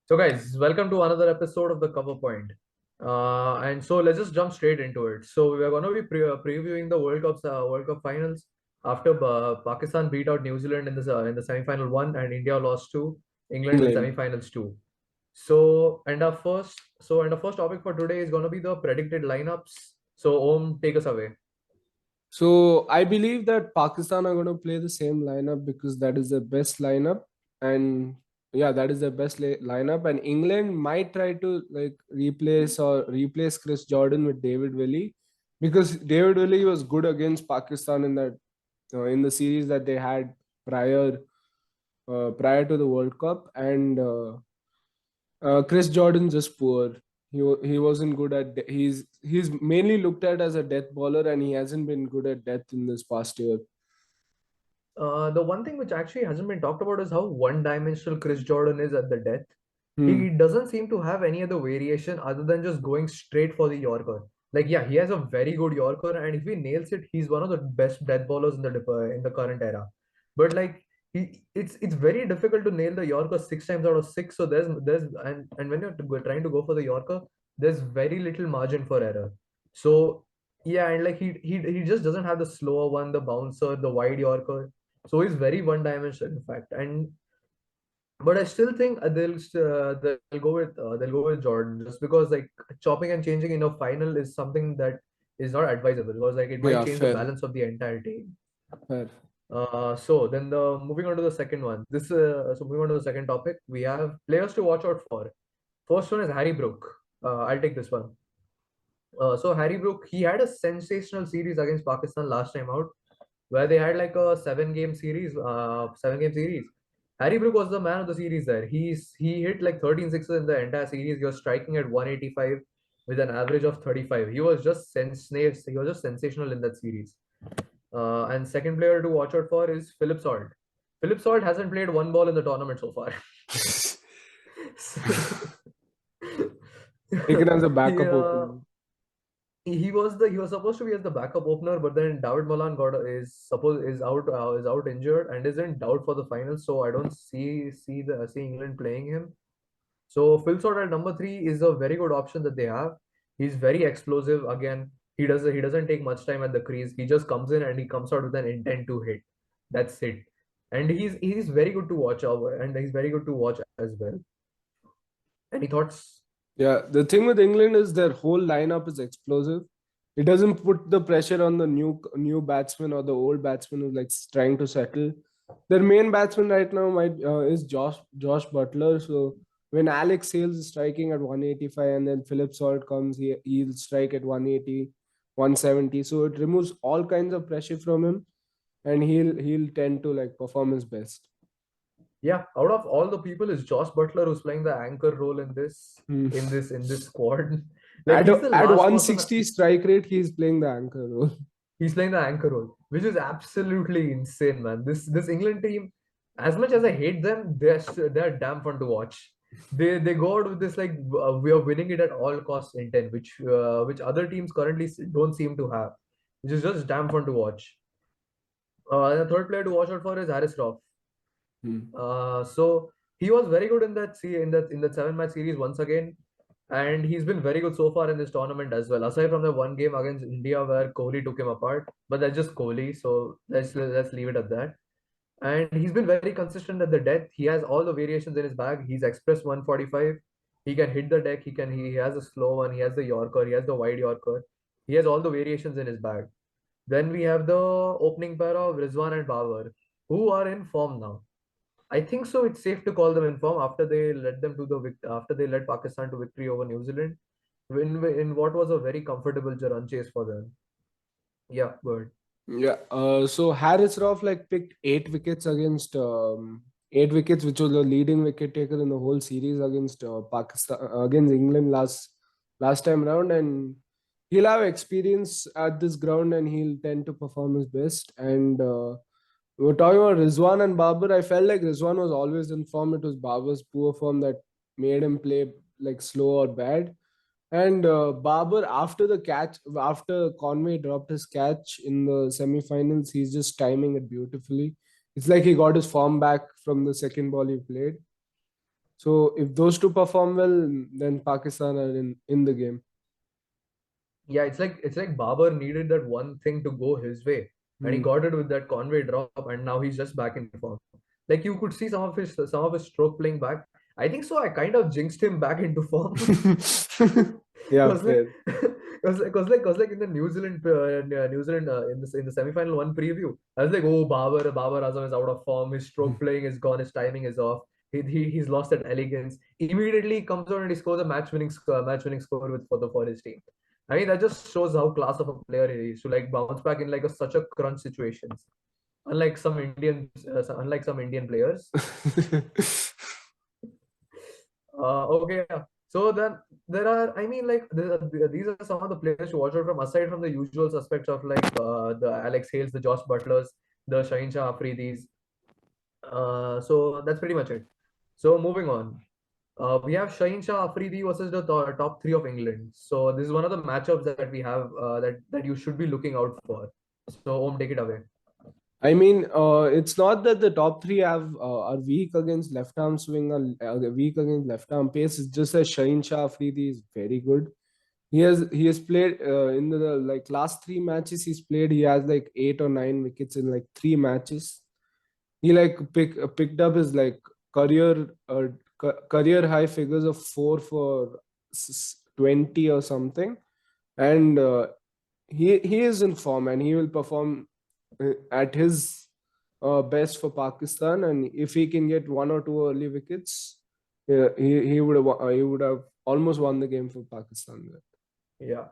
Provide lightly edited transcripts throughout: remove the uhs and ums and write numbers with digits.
So, guys, welcome to another episode of the Cover Point. And so let's just jump straight into it. So we are going to be previewing the World Cup finals after Pakistan beat out New Zealand in the semi-final one, and India lost to England in England. semi-finals two. So our first topic for today is going to be the predicted lineups. So Om, take us away. So I believe that Pakistan are going to play the same lineup because that is the best lineup, and yeah, that is the best lineup. And England might try to replace Chris Jordan with David Willey because David Willey was good against Pakistan in that in the series that they had prior prior to the World Cup, and Chris Jordan just poor. He wasn't good at he's mainly looked at as a death bowler, and he hasn't been good at death in this past year. The one thing which actually hasn't been talked about is how one-dimensional Chris Jordan is at the death. He Hmm. doesn't seem to have any other variation other than just going straight for the Yorker. Like, yeah, he has a very good Yorker, and if he nails it, he's one of the best death bowlers in the current era. But like, it's very difficult to nail the Yorker six times out of six. So and when you're trying to go for the Yorker, there's very little margin for error. So yeah, and like he just doesn't have the slower one, the bouncer, the wide Yorker. So he's very one-dimensional, in fact. And but I still think they'll go with Jordan just because like chopping and changing in a final is something that is not advisable because like it might Yeah, change the fair, balance of the entire team. fair. So then the moving on to the second one. Moving on to the second topic, we have players to watch out for. First one is Harry Brook. I'll take this one. So Harry Brook, he had a sensational series against Pakistan last time out, where they had like a seven game series. Harry Brook was the man of the series there. He hit like 13 sixes in the entire series. He was striking at 185 with an average of 35. He was just sensational in that series. And second player to watch out for is Philip Salt. Philip Salt hasn't played one ball in the tournament so far. Taken as a he backup uh, opener. he was supposed to be as the backup opener, but then David Malan got is out injured and is in doubt for the finals. So I don't see England playing him. So Phil Sort at number three is a very good option that they have. He's very explosive. Again, he doesn't take much time at the crease. He just comes in and he comes out with an intent to hit. That's it. And he's very good to watch over, and he's very good to watch as well. Any thoughts? Yeah, the thing with England is their whole lineup is explosive. It doesn't put the pressure on the new batsman or the old batsman who's like trying to settle. Their main batsman right now might is Josh Butler. So when Alex Hales is striking at 185 and then Philip Salt comes, he'll strike at 180, 170. So it removes all kinds of pressure from him, and he'll tend to like perform his best. Yeah, out of all the people, is Josh Butler who's playing the anchor role in this Hmm. squad. Like At he's the at last person. 160 strike rate, he's playing the anchor role. He's playing the anchor role, which is absolutely insane, man. This England team, as much as I hate them, they're damn fun to watch. They go out with this like we are winning it at all costs intent, which other teams currently don't seem to have, which is just damn fun to watch. The third player to watch out for is Harris Roth. Hmm. So he was very good in that 7 match series once again, and he's been very good so far in this tournament as well. Aside from the one game against India where Kohli took him apart, but that's just Kohli, so let's leave it at that. And he's been very consistent at the death. He has all the variations in his bag. He's express 145. He can hit the deck. He has a slow one. He has the Yorker. He has the wide Yorker. He has all the variations in his bag. Then we have the opening pair of Rizwan and Babar, who are in form now. I think so. It's safe to call them in form after they led Pakistan to victory over New Zealand, in what was a very comfortable run chase for them. Yeah, good. Yeah. So Harris Roth like picked 8 wickets against 8 wickets, which was the leading wicket taker in the whole series against Pakistan against England last time round, and he'll have experience at this ground, and he'll tend to perform his best. And we were talking about Rizwan and Babar. I felt like Rizwan was always in form. It was Babar's poor form that made him play like slow or bad. And Babar, after Conway dropped his catch in the semi-finals, he's just timing it beautifully. It's like he got his form back from the second ball he played. So if those two perform well, then Pakistan are in the game. Yeah, it's like Babar needed that one thing to go his way, and he Hmm. got it with that Conway drop, and now he's just back in form. Like you could see some of his stroke playing back. I think so. I kind of jinxed him back into form. Yeah, Cause like, fair. cause like in the New Zealand in the semifinal one preview, I was like, oh, Babar Azam is out of form. His stroke playing is gone. His timing is off. He's lost that elegance. Immediately he comes on and he scores a match winning score for his team. I mean, that just shows how class of a player he is to like bounce back in like such a crunch situations. Unlike some Indian players. Okay, yeah. So then there are, I mean, like these are some of the players to watch out from aside from the usual suspects of like the Alex Hales, the Josh Butlers, the Shaheen Shah Afridis. So that's pretty much it. So moving on. We have Shaheen Shah Afridi versus the top three of England. So this is one of the matchups that we have that you should be looking out for. So Om, take it away. I mean, it's not that the top three are weak against left arm swing or weak against left arm pace. It's just that Shaheen Shah Afridi is very good. He has played in the like last three matches he's played. He has like 8 or 9 wickets in like 3 matches. He like picked up his like career career high figures of 20 or something, and he is in form and he will perform at his best for Pakistan. And if he can get 1 or 2 early wickets, he would have almost won the game for Pakistan. Yeah.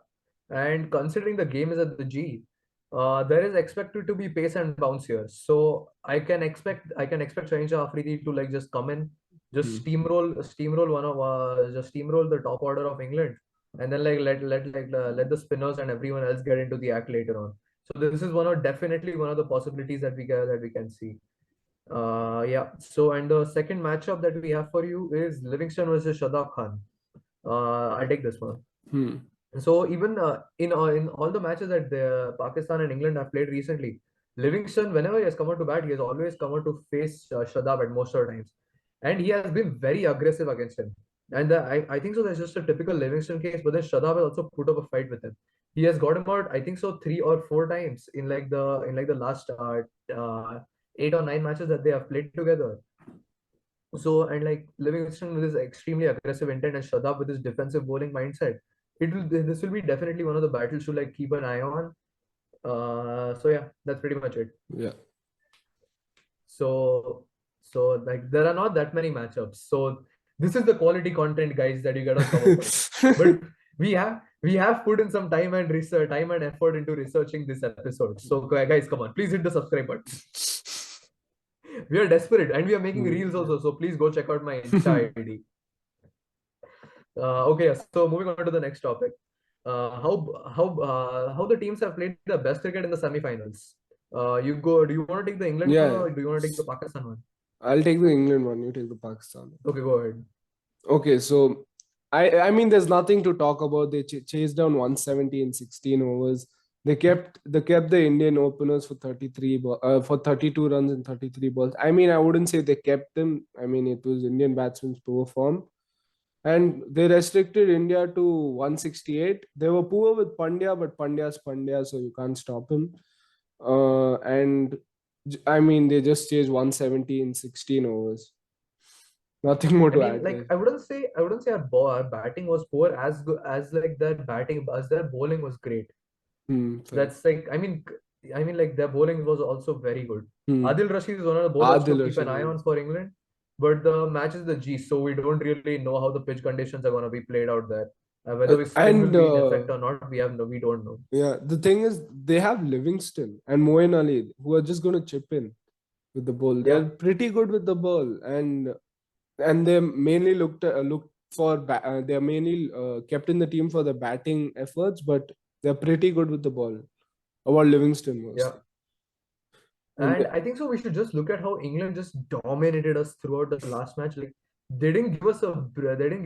And considering the game is at the G, there is expected to be pace and bounce here. So I can expect Shaheen Shah Afridi to like just come in, Hmm. just steamroll the top order of England, and then like let the spinners and everyone else get into the act later on. So this is definitely one of the possibilities that we can see. Yeah. So and the second matchup that we have for you is Livingston versus Shadab Khan. I'll take this one. Hmm. So even in all the matches that Pakistan and England have played recently, Livingston, whenever he has come out to bat, he has always come out to face Shadab at most of the times, and he has been very aggressive against him. And I think so. That's just a typical Livingston case. But then Shadab has also put up a fight with him. He has got him out, I think so, 3 or 4 times in like the last 8 or 9 matches that they have played together. So and like Livingston with his extremely aggressive intent and Shadab with his defensive bowling mindset, this will be definitely one of the battles to like keep an eye on. So yeah, that's pretty much it. Yeah. So like there are not that many matchups. So this is the quality content, guys, that you gotta come up with. But we have put in some time and research, time and effort into researching this episode. So guys, come on, please hit the subscribe button. We are desperate and we are making reels Hmm. also. So please go check out my Insta ID. Okay, so moving on to the next topic. How the teams have played the best cricket in the semifinals? You go. Do you want to take the England one Yeah, or do you want to take the Pakistan one? I'll take the England one. You take the Pakistan one. Okay, go ahead. Okay, so I mean, there's nothing to talk about. They chased down 170 in 16 overs. They kept the Indian openers for 32 runs in 33 balls. I mean, I wouldn't say they kept them. I mean, it was Indian batsmen's poor form, and they restricted India to 168. They were poor with Pandya, but Pandya's Pandya, so you can't stop him. And I mean, they just chased 170 in 16 overs. Nothing more I to mean, add like there. I wouldn't say our batting was poor as good as like their batting as their bowling was great. Fair. That's like I mean like their bowling was also very good. Hmm. Adil Rashid is one of the bowlers to Adil keep an Rashid eye on is. for England, but the match is the G, so we don't really know how the pitch conditions are going to be played out there. Whether spin will And be in effect or not, we don't know. yeah, the thing is, they have Livingston and Moeen Ali who are just going to chip in with the ball. Yeah, They're pretty good with the ball, and they mainly looked for they're mainly kept in the team for the batting efforts, but they're pretty good with the ball. About Livingston yeah. mostly. And And I think so. We should just look at how England just dominated us throughout the last match. Like they didn't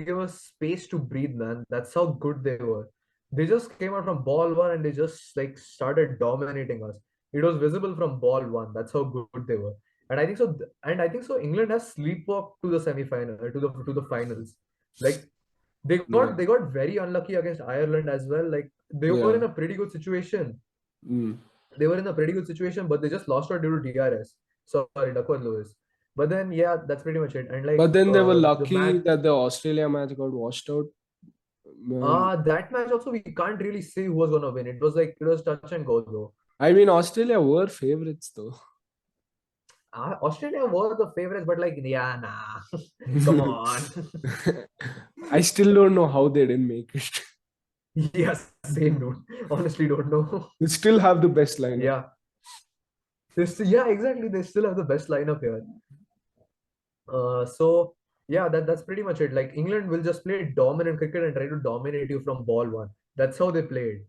give us space to breathe, man. That's how good they were. They just came out from ball one and they just like started dominating us. It was visible from ball one. That's how good they were. And I think so. And I think so. England has sleepwalked to the semi-final, to the finals. Like Yeah. they got very unlucky against Ireland as well. Like they were Yeah. in a pretty good situation. Mm. They were in a pretty good situation, but they just lost out due to DRS. Sorry, Duckworth Lewis. But then yeah, that's pretty much it. And like But then they were the lucky match, that the Australia match got washed out. that match also we can't really say who was gonna win. It was touch and go though. I mean, Australia were favorites though. Australia were the favorites, but like yeah, nah, come on. I still don't know how they didn't make it. Yes, same dude. Honestly, don't know. They still have the best lineup. Yeah, yeah, exactly. They still have the best lineup here. So yeah, that's pretty much it. Like England will just play dominant cricket and try to dominate you from ball one. That's how they played.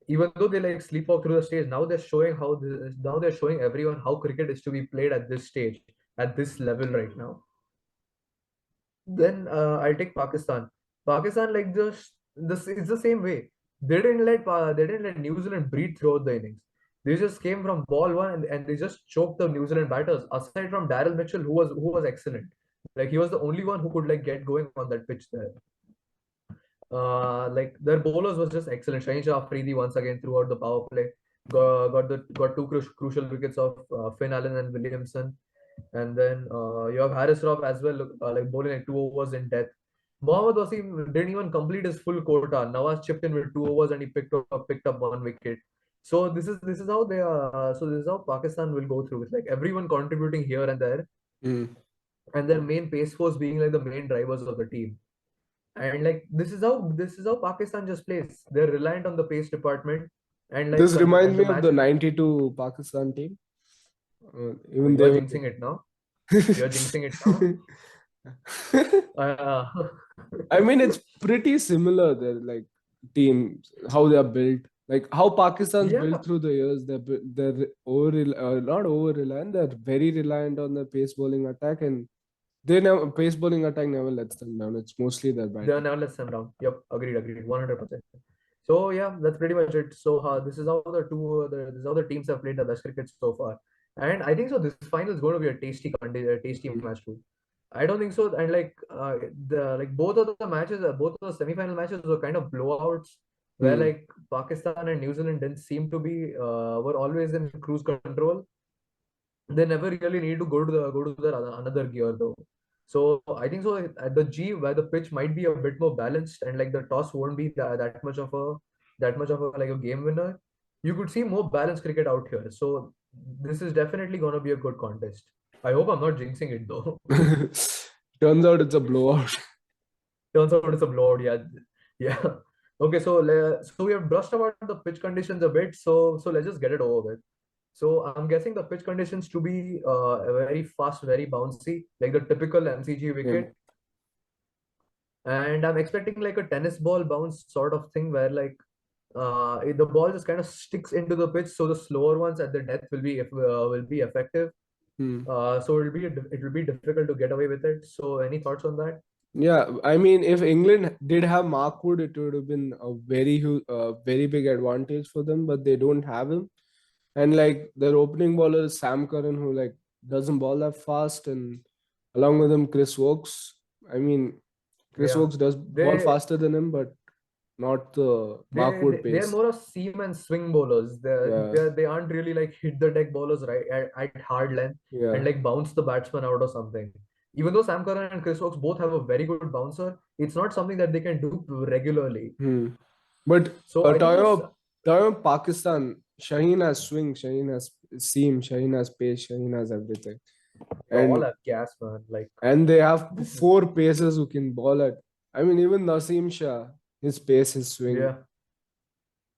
Even though they like sleepwalk through the stage, now they're showing everyone how cricket is to be played at this stage, at this level right now. Then I'll take Pakistan. Pakistan like just this it's the same way. They didn't let New Zealand breathe throughout the innings. They just came from ball one and they just choked the New Zealand batters. Aside from Daryl Mitchell, who was excellent. Like he was the only one who could like get going on that pitch there. Like their bowlers was just excellent. Shaheen Shah Afridi once again throughout the power play got two crucial wickets of Finn Allen and Williamson. And then you have Harris Robb as well, like bowling like 2 overs in death. Mohammad Wasim didn't even complete his full quota. Nawaz chipped in with 2 overs and he picked up 1 wicket. So this is how they are. So this is how Pakistan will go through with like everyone contributing here and there, Mm. and their main pace force being like the main drivers of the team. And like this is how Pakistan just plays. They're reliant on the pace department, and like This reminds and the me of match the will. '92 Pakistan team. Even You they are were. jinxing it now. You're jinxing it now. Uh, I mean, it's pretty similar. They're like teams, how they are built, like how Pakistan's yeah, built through the years. They're not over reliant. They're very reliant on the pace bowling attack, and they never pace bowling attack never lets them down. It's mostly their they are batting. now less them down. Yep, agreed, 100%. So yeah, that's pretty much it. So this is how the teams have played the best cricket so far, and I think so. This final is going to be a tasty Mm. match too. I don't think so. And like both of the matches, both of the semi-final matches were kind of blowouts, where Mm. like Pakistan and New Zealand didn't seem to be were always in cruise control. They never really need to go to the another gear though. So I think so at the G where the pitch might be a bit more balanced and like the toss won't be that much of a like a game winner. You could see more balanced cricket out here. So this is definitely gonna be a good contest. I hope I'm not jinxing it though. Turns out it's a blowout. Turns out it's a blowout. Yeah, yeah. Okay, so we have brushed about the pitch conditions a bit. So let's just get it over with. So I'm guessing the pitch conditions to be very fast, very bouncy, like the typical MCG Yeah. wicket. And I'm expecting like a tennis ball bounce sort of thing where like the ball just kind of sticks into the pitch, so the slower ones at the depth will be effective. Hmm. So it will be difficult to get away with it. So any thoughts on that? Yeah, I mean, if England did have Mark Wood, it would have been a very big advantage for them. But they don't have him, and like their opening bowler is Sam Curran, who like doesn't ball that fast, and along with him, Chris Wokes. I mean, Chris Yeah, Wokes does ball they faster than him, but not the Mark they Wood they they're pace. more of seam and swing bowlers. Yeah, They aren't really like hit the deck bowlers right at hard length and yeah. like bounce the batsman out or something. Even though Sam Curran and Chris Wokes both have a very good bouncer, it's not something that they can do regularly. Hmm. But So I think those talking about Pakistan, Shaheen has swing, Shaheen has seam, Shaheen has pace, Shaheen has everything. they all And have gas, man. Like they have this is four pacers who can ball at. I mean, even Naseem Shah, his pace, his swing. yeah.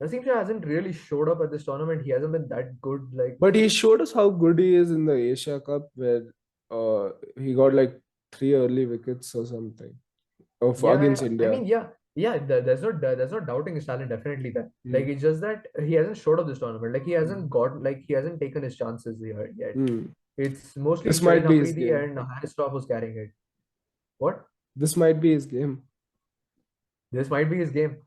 Naseem Shah hasn't really showed up at this tournament. He hasn't been that good. Like But he showed us how good he is in the Asia Cup, where he got like 3 early wickets or something yeah, against I India. mean yeah. There's no doubting his talent. Definitely that. Like Hmm. it's just that he hasn't showed up this tournament. Hmm. He hasn't taken his chances here yet. Hmm. It's mostly This might Shaheen be his Afridi game. and Harris Trough who's carrying it. What? This might be his game. This might be his game.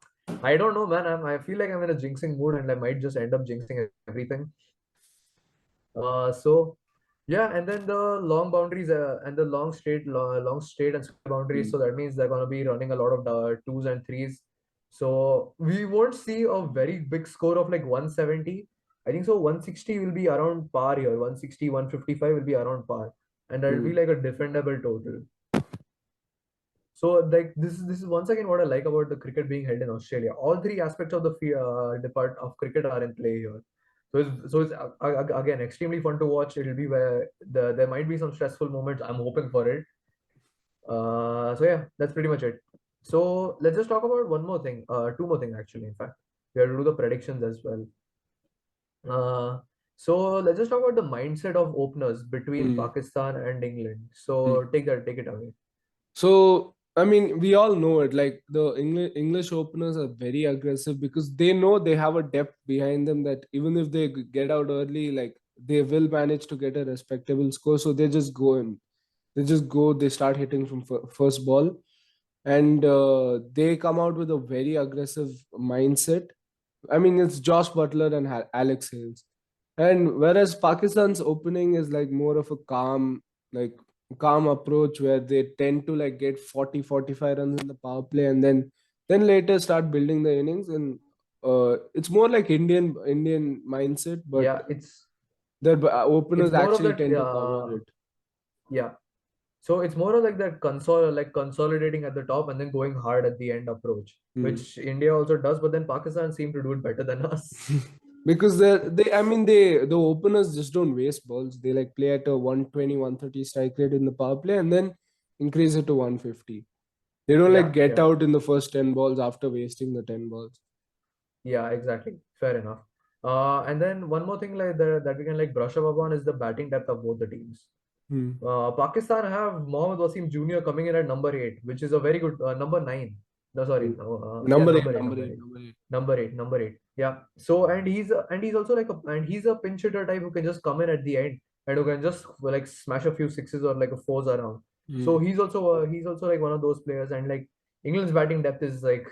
I don't know, man. I feel like I'm in a jinxing mood and I might just end up jinxing everything. So Yeah, and then the long boundaries and the long straight and square boundaries. Mm. So that means they're gonna be running a lot of twos and threes. So we won't see a very big score of like 170. I think so 160 will be around par here. 160, 155 will be around par, and that'll be Mm. like a defendable total. So like this is once again what I like about the cricket being held in Australia. All three aspects of the part of cricket are in play here. So it's again extremely fun to watch. It'll be where there might be some stressful moments. I'm hoping for it. So yeah, that's pretty much it. So let's just talk about one more thing. Two more things actually. In fact, we have to do the predictions as well. Uh, so let's just talk about the mindset of openers between Mm. Pakistan and England. Mm. So take it away. So I mean, we all know it. Like the English openers are very aggressive because they know they have a depth behind them that even if they get out early, like they will manage to get a respectable score. So they just go in. They just go. They start hitting from first ball, and they come out with a very aggressive mindset. I mean, it's Josh Butler and Alex Hales. And whereas Pakistan's opening is like more of a like calm approach where they tend to like get 40, 45 runs in the power play and then later start building the innings. And it's more like Indian mindset, but Yeah, their it's openers more of actually that. tend to cover it. Yeah. So it's more of like that consolidating at the top and then going hard at the end approach, Hmm. which India also does, but then Pakistan seem to do it better than us. Because they I mean the openers just don't waste balls. They like play at a 120, 130 strike rate in the power play and then increase it to 150. They don't like Yeah, get yeah, out in the first 10 balls after wasting the 10 balls. yeah, exactly. Fair enough. And then one more thing like that we can like brush up upon is the batting depth of both the teams. Hmm. Pakistan have Mohammad Wasim Jr. coming in at number eight, which is a very good number nine. No, sorry, Hmm. no, yeah, Number eight, number number eight, eight, number eight. number eight. Yeah. So and he's also like he's a pinch hitter type who can just come in at the end and who can just like smash a few sixes or like a fours around. So Hmm. he's also like one of those players, and like England's batting depth is like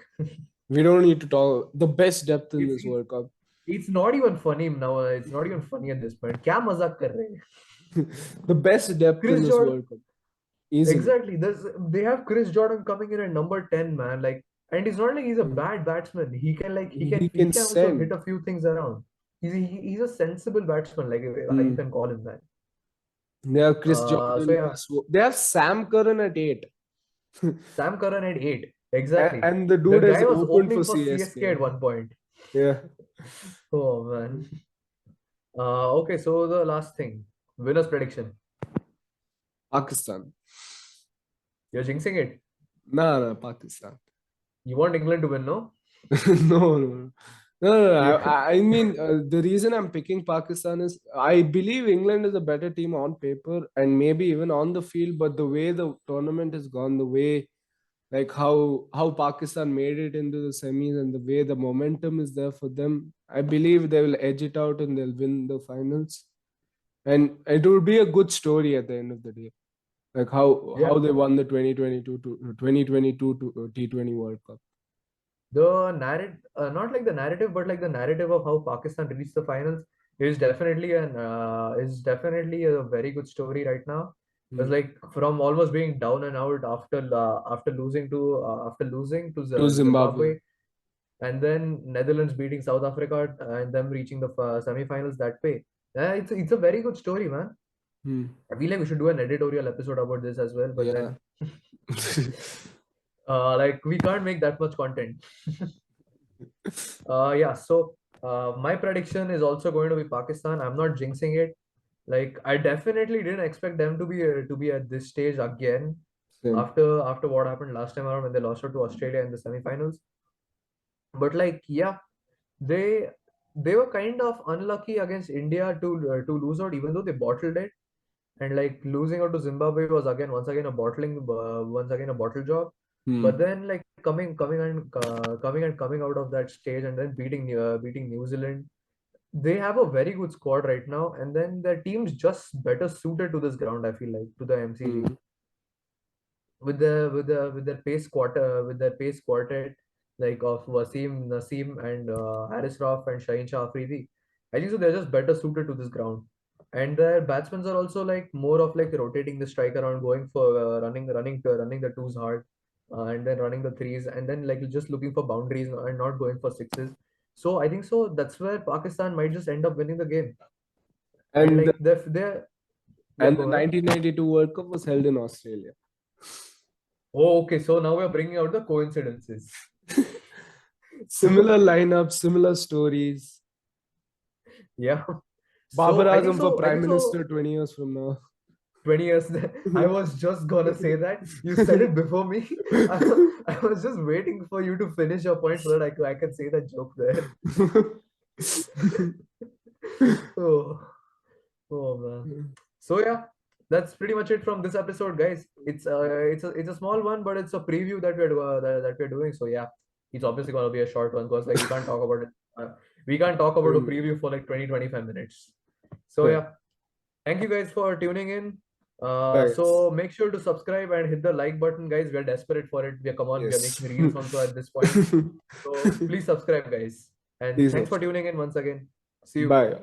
We don't need to talk the best depth in it's this World Cup. it's not even funny now. It's not even funny at this point. क्या मजाक कर रहे हैं? The best depth in Chris this Jordan. World Cup. Easily. Exactly. They have Chris Jordan coming in at number 10, man. Like, and it's not like he's a Hmm. bad batsman. He can like He he can can also hit send. a few things around. He's a sensible batsman, like you Hmm. can call him that. They have Chris So Jordan. yeah, They have Sam Curran at 8. Sam Curran at eight. And, Exactly. and the The dude has guy was opened for opening for CSK CSK. at one point. Yeah. Oh man. Okay, so the last thing. Winners prediction. Pakistan. You're jinxing it. No, no, Pakistan. You want England to win, no? No, no, no. No, no, no. You I mean, the reason I'm picking Pakistan is I believe England is a better team on paper and maybe even on the field, but the way the tournament has gone, the way like how Pakistan made it into the semis and the way the momentum is there for them, I believe they will edge it out and they'll win the finals. And it will be a good story at the end of the day, like how yeah. they won the 2022 to 2022 to T20 World Cup. The narrative, not like the narrative, but like the narrative of how Pakistan reached the finals is definitely a very good story right now. It's Hmm. like from almost being down and out after losing to To Zimbabwe. Zimbabwe, and then Netherlands beating South Africa and them reaching the semi-finals that way. It's a very good story, man. Hmm. I feel like we should do an editorial episode about this as well, but Yeah. then like we can't make that much content. Yeah, so my prediction is also going to be Pakistan. I'm not jinxing it. Like I definitely didn't expect them to be at this stage again Same. after what happened last time around when they lost out to Australia in the semifinals. But like yeah, they they were kind of unlucky against India to lose out, even though they bottled it. And like losing out to Zimbabwe was once again a bottle job. But Hmm. then like coming out of that stage and then beating New Zealand, they have a very good squad right now, and then their team's just better suited to this ground. I feel like to the MCG Hmm. with their pace quartet like of Wasim, Naseem, and Haris Rauf and Shaheen Shah Afridi. I think so. They're just better suited to this ground. And their batsmen are also like more of like rotating the strike around, going for running the twos hard, and then running the threes, and then like just looking for boundaries and not going for sixes. So I think so that's where Pakistan might just end up winning the game. And And like they're yeah, and the go ahead. 1992 World Cup was held in Australia. Oh, okay. So now we're bringing out the coincidences. Similar lineup, similar stories. Yeah. Babar So I think Azam for so. I Prime think so. Minister 20 years from now. 20 years. I was just gonna say that. You said it before me. I, I was just waiting for you to finish your point so that I can say that joke there. Oh, oh man. So yeah, that's pretty much it from this episode, guys. It's a small one, but it's a preview that we're doing. So yeah, it's obviously gonna be a short one because like we can't talk about it. We can't talk about a preview for like 20-25 minutes. So Right. yeah, thank you guys for tuning in. Thanks. So make sure to subscribe and hit the like button, guys. We're desperate for it. We are Yes. making reels also at this point. So please subscribe, guys. And Please thanks for subscribe. tuning in once again. See you. Bye.